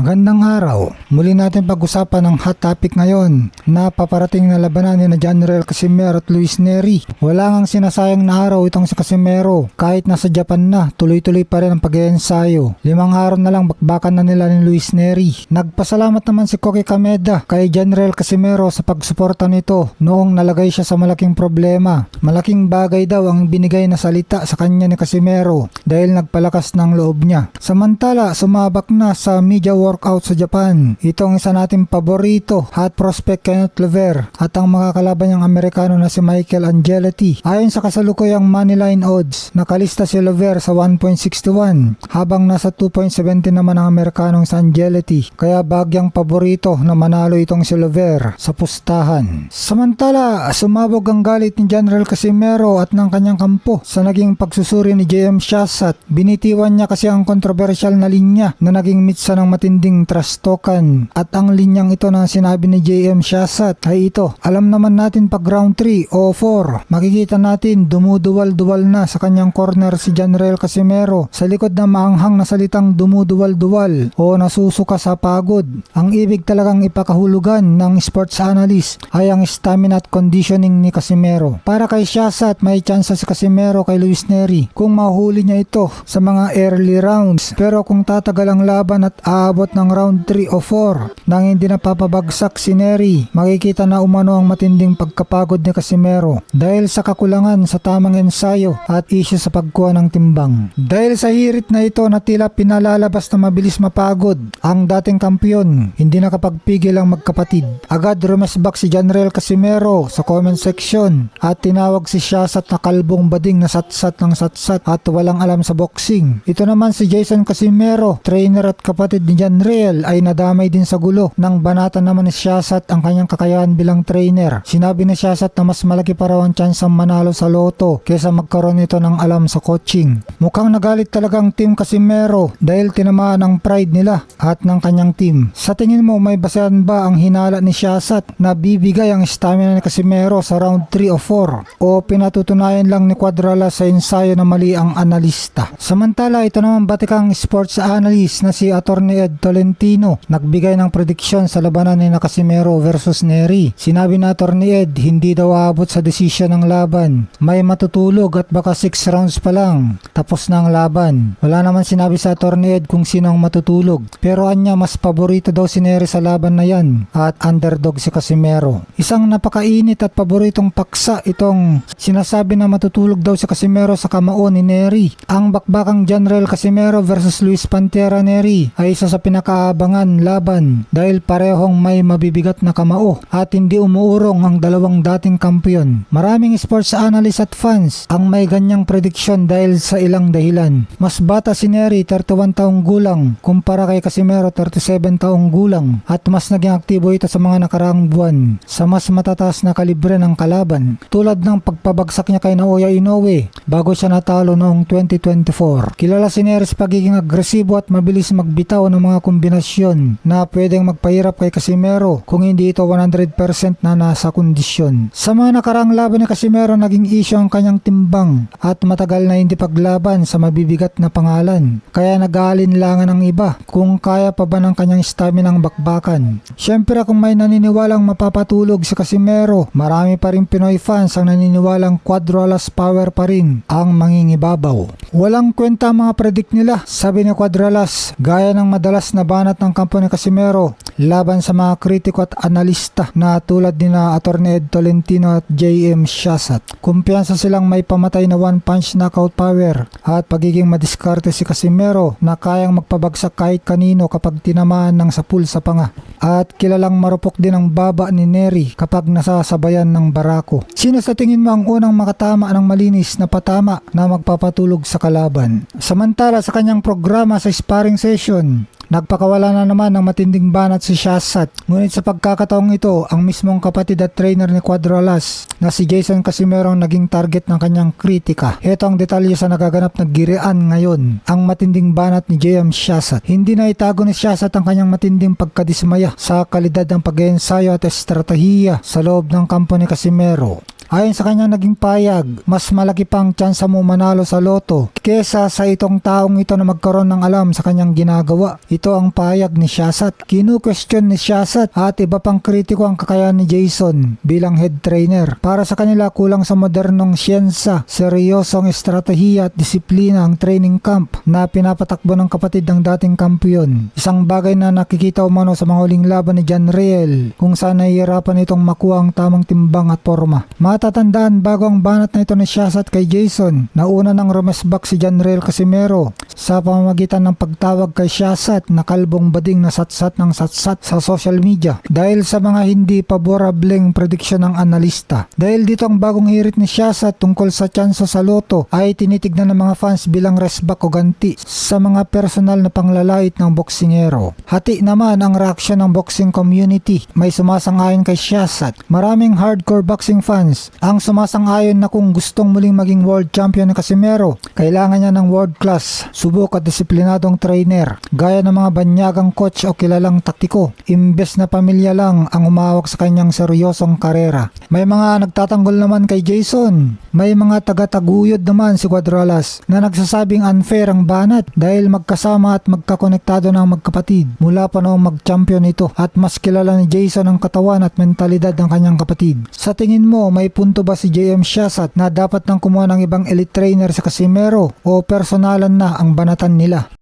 Magandang araw. Muli natin pag-usapan ng hot topic ngayon na paparating na labanan ni Janriel Casimero at Luis Nery. Wala ngang sinasayang na araw itong si Casimero. Kahit nasa Japan na, tuloy-tuloy pa rin ang pag-iensayo. 5 araw na lang bakbakan na nila ni Luis Nery. Nagpasalamat naman si Koki Kameda kay Janriel Casimero sa pagsuporta nito noong nalagay siya sa malaking problema. Malaking bagay daw ang binigay na salita sa kanya ni Casimero dahil nagpalakas ng loob niya. Samantala, sumabak na sa media workout sa Japan itong isa nating paborito, hot prospect Kenneth Lover at ang makakalaban niyang Amerikano na si Michael Angeletti. Ayon sa kasalukuyang moneyline odds, nakalista si Lover sa 1.61 habang nasa 2.70 naman ang Amerikanong si Angeletti, kaya bagyang paborito na manalo itong si Lover sa pustahan. Samantala, sumabog ang galit ni Janriel Casimero at ng kanyang kampo sa naging pagsusuri ni JM Shasat. Binitiwan niya kasi ang kontrobersyal na linya na naging mitsa ng matinding trash talkan, at ang linyang ito na sinabi ni JM Shasat ay ito: alam naman natin pag round 3 o 4 makikita natin dumuduwal-duwal na sa kanyang corner si Janriel Casimero sa likod na maanghang na salitang dumuduwal-duwal o nasusuka sa pagod. Ang ibig talagang ipakahulugan ng sports analyst ay ang stamina at conditioning ni Casimero. Para kay Shasat, may tsansa si Casimero kay Luis Nery kung mahuli niya ito sa mga early rounds, pero kung tatagal ang laban at aabot ng round 3 o 4 nang hindi napapabagsak si Nery, makikita na umano ang matinding pagkapagod ni Casimero dahil sa kakulangan sa tamang ensayo at isyu sa pagkuha ng timbang. Dahil sa hirit na ito na tila pinalalabas na mabilis mapagod ang dating kampiyon, hindi nakapagpigil ang magkapatid. Agad rumesbak si Janriel Casimero sa comment section at tinawag si Shasat na kalbong bading na satsat ng satsat at walang alam sa boxing. Ito naman si Jason Casimero, trainer at kapatid ni Janriel, ay nadamay din sa gulo nang banatan naman ni Shasat ang kanyang kakayahan bilang trainer. Sinabi ni Shasat na mas malaki pa raw ang chance ang manalo sa loto kaysa magkaroon nito ng alam sa coaching. Mukhang nagalit talaga ang team Casimero dahil tinamaan ang pride nila at ng kanyang team. Sa tingin mo, may basehan ba ang hinala ni Shasat na bibigay ang stamina ni Casimero sa round 3 o 4 o pinatutunayan lang ni Cuadralas sa ensayo na mali ang analista? Samantala, ito naman batikang sports analyst na si Attorney Ed Tolentino nagbigay ng prediksyon sa labanan ni Casimero versus Nery. Sinabi na Attorney Ed, hindi daw aabot sa desisyon ng laban. May matutulog at baka 6 rounds pa lang tapos na ang laban. Wala naman sinabi sa Attorney Ed kung sino ang matutulog, pero anya mas paborito daw si Nery sa laban na yan at underdog si Casimero. Isang napakainit at paboritong paksa itong sinasabi na matutulog daw si Casimero sa kamao ni Nery. Ang bakbakang Janriel Casimero versus Luis Pantera Nery ay isa sa pinakaabangan laban dahil parehong may mabibigat na kamao at hindi umuurong ang dalawang dating kampiyon. Maraming sports analysts at fans ang may ganyang prediksyon dahil sa ilang dahilan. Mas bata si Nery, 31 taong gulang, kumpara kay Casimero, 37 taong gulang, at mas naging aktibo ito sa mga nakaraang buwan sa mas matataas na kalibre ng kalaban, tulad ng pagpabagsak niya kay Naoya Inoue bago siya natalo noong 2024. Kilala si Nery sa pagiging agresibo at mabilis magbitaw ng mga kombinasyon na pwedeng magpahirap kay Casimero kung hindi ito 100% na nasa kondisyon. Sa mga nakaraang laban ni Casimero, naging issue ang kanyang timbang at matagal na hindi paglaban sa mabibigat na pangalan, kaya nag-aalinlangan ng iba kung kaya pa ba ng kanyang stamina ng bakbakan. Syempre, kung may naniniwalang mapapatulog si Casimero, marami pa rin Pinoy fans ang naniniwalang Cuadralas power pa rin ang mangingibabaw. Walang kwenta ang mga predict nila, sabi ni Cuadralas, gaya ng madalas na banat ng kampo ni Casimero laban sa mga kritiko at analista na tulad ni na Attorney Ed Tolentino at JM Shasat. Kumpiyansa silang may pamatay na one-punch knockout power at pagiging madiskarte si Casimero na kayang magpabagsak kahit kanino kapag tinamaan ng sapul sa panga, at kilalang marupok din ang baba ni Nery kapag nasasabayan ng barako. Sino sa tingin mo ang unang makatama ng malinis na patama na magpapatulog sa kalaban? Samantala, sa kanyang programa sa sparring session, nagpakawala na naman ng matinding banat si Shasat. Ngunit sa pagkakataong ito, ang mismong kapatid at trainer ni Cuadralas na si Jason Casimero ang naging target ng kanyang kritika. Ito ang detalye sa nagaganap na girian ngayon, ang matinding banat ni JM Shasat. Hindi na itago ni Shasat ang kanyang matinding pagkadismaya sa kalidad ng pag-iensayo at estratehiya sa loob ng kampo ni Casimero. Ayon sa kanyang naging payag, mas malaki pang tsansa mo manalo sa loto kesa sa itong taong ito na magkaroon ng alam sa kanyang ginagawa. Ito ang payag ni Shazat. Kinu-question ni Shazat at iba pang kritiko ang kakayahan ni Jason bilang head trainer. Para sa kanila, kulang sa modernong siyensa, seryosong estratehiya at disiplina ang training camp na pinapatakbo ng kapatid ng dating kampiyon. Isang bagay na nakikita umano sa mga huling laban ni John Riel kung saan nahihirapan itong makuha ang tamang timbang at forma. Matatandaan bago ang banat na ito ni Shazat kay Jason, nauna ng rumesbak si John Riel Casimero sa pamamagitan ng pagtawag kay Shazat na kalbong bading na satsat ng satsat sa social media dahil sa mga hindi paborableng prediksyon ng analista. Dahil dito ang bagong hirit ni Shazat tungkol sa tsansa sa loto ay tinitignan ng mga fans bilang resback o ganti sa mga personal na panglalait ng boksingero. Hati naman ang reaksyon ng boxing community. May sumasang-ayon kay Shazat. Maraming hardcore boxing fans ang sumasang-ayon na kung gustong muling maging world champion ni Casimero, kailangan niya ng world class, subok at disiplinadong trainer, gaya ng mga banyagang coach o kilalang taktiko, imbes na pamilya lang ang umawak sa kanyang seryosong karera. May mga nagtatanggol naman kay Jason. May mga taga-taguyod naman si Cuadralas na nagsasabing unfair ang banat dahil magkasama at magkakonektado ng magkapatid mula pa noong mag-champion ito at mas kilala ni Jason ang katawan at mentalidad ng kanyang kapatid. Sa tingin mo, may punto ba si JM Shazat na dapat nang kumuha ng ibang elite trainer sa Casimero o personalan na ang banatan nila?